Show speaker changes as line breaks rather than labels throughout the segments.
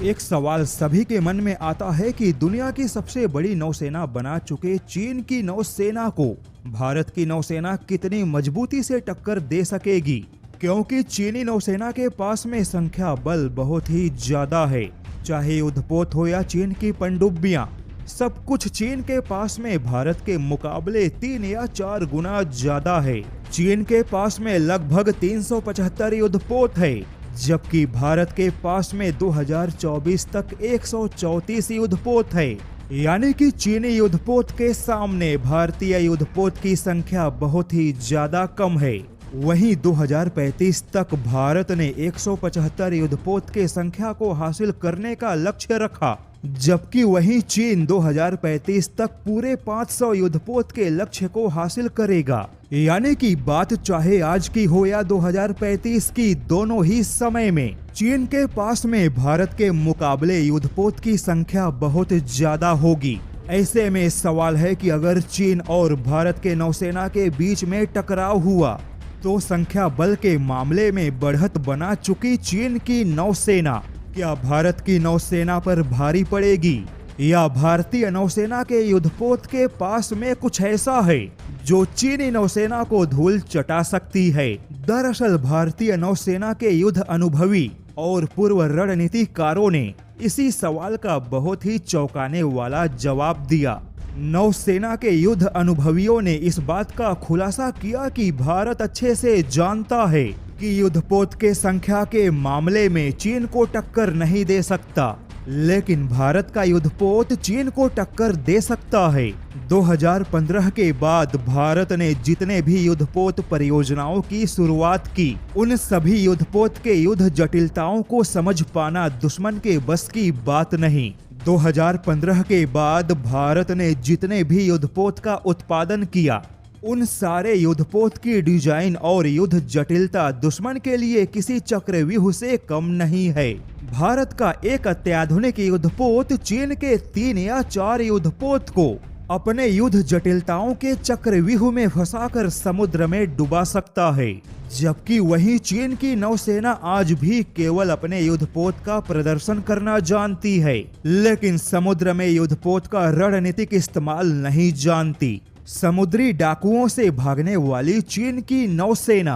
एक सवाल सभी के मन में आता है कि दुनिया की सबसे बड़ी नौसेना बना चुके चीन की नौसेना को भारत की नौसेना कितनी मजबूती से टक्कर दे सकेगी, क्योंकि चीनी नौसेना के पास में संख्या बल बहुत ही ज्यादा है। चाहे युद्धपोत हो या चीन की पनडुब्बियां, सब कुछ चीन के पास में भारत के मुकाबले 3 या 4 गुना ज्यादा है। चीन के पास में लगभग 375 युद्धपोत है, जबकि भारत के पास में 2024 तक 134 युद्धपोत है। यानी कि चीनी युद्धपोत के सामने भारतीय युद्धपोत की संख्या बहुत ही ज्यादा कम है। वहीं 2035 तक भारत ने 175 युद्धपोत के संख्या को हासिल करने का लक्ष्य रखा, जबकि वहीं चीन 2035 तक पूरे 500 युद्धपोत के लक्ष्य को हासिल करेगा। यानी कि बात चाहे आज की हो या 2035 की, दोनों ही समय में चीन के पास में भारत के मुकाबले युद्धपोत की संख्या बहुत ज्यादा होगी। ऐसे में सवाल है कि अगर चीन और भारत के नौसेना के बीच में टकराव हुआ तो संख्या बल के मामले में बढ़त बना चुकी चीन की नौसेना क्या भारत की नौसेना पर भारी पड़ेगी, या भारतीय नौसेना के युद्धपोत के पास में कुछ ऐसा है जो चीनी नौसेना को धूल चटा सकती है। दरअसल भारतीय नौसेना के युद्ध अनुभवी और पूर्व रणनीतिकारों ने इसी सवाल का बहुत ही चौंकाने वाला जवाब दिया। नौसेना के युद्ध अनुभवियों ने इस बात का खुलासा किया कि भारत अच्छे से जानता है कि युद्धपोत के संख्या के मामले में चीन को टक्कर नहीं दे सकता, लेकिन भारत का युद्धपोत चीन को टक्कर दे सकता है। 2015 के बाद भारत ने जितने भी युद्धपोत परियोजनाओं की शुरुआत की, उन सभी युद्धपोत के युद्ध जटिलताओं को समझ पाना दुश्मन के बस की बात नहीं। 2015 के बाद भारत ने जितने भी युद्धपोत का उत्पादन किया, उन सारे युद्धपोत की डिजाइन और युद्ध जटिलता दुश्मन के लिए किसी चक्रव्यूह से कम नहीं है। भारत का एक अत्याधुनिक युद्धपोत चीन के 3 या 4 युद्धपोत को अपने युद्ध जटिलताओं के चक्रव्यूह में फंसाकर समुद्र में डुबा सकता है, जबकि वहीं चीन की नौसेना आज भी केवल अपने युद्धपोत का प्रदर्शन करना जानती है, लेकिन समुद्र में युद्धपोत का रणनीतिक इस्तेमाल नहीं जानती। समुद्री डाकुओं से भागने वाली चीन की नौसेना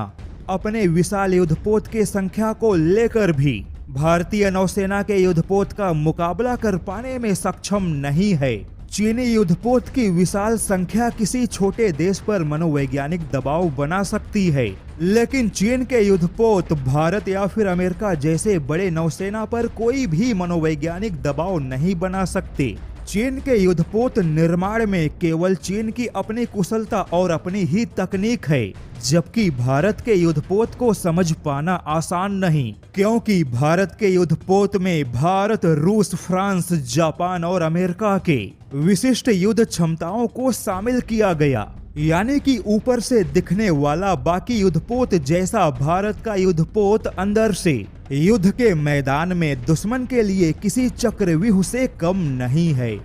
अपने विशाल युद्धपोत की संख्या को लेकर भी भारतीय नौसेना के युद्धपोत का मुकाबला कर पाने में सक्षम नहीं है। चीनी युद्धपोत की विशाल संख्या किसी छोटे देश पर मनोवैज्ञानिक दबाव बना सकती है, लेकिन चीन के युद्धपोत भारत या फिर अमेरिका जैसे बड़े नौसेना पर कोई भी मनोवैज्ञानिक दबाव नहीं बना सकते। चीन के युद्धपोत निर्माण में केवल चीन की अपनी कुशलता और अपनी ही तकनीक है, जबकि भारत के युद्धपोत को समझ पाना आसान नहीं, क्योंकि भारत के युद्धपोत में भारत, रूस, फ्रांस, जापान और अमेरिका के विशिष्ट युद्ध क्षमताओं को शामिल किया गया। यानी कि ऊपर से दिखने वाला बाकी युद्धपोत जैसा भारत का युद्धपोत अंदर से युद्ध के मैदान में दुश्मन के लिए किसी चक्रव्यूह से कम नहीं है।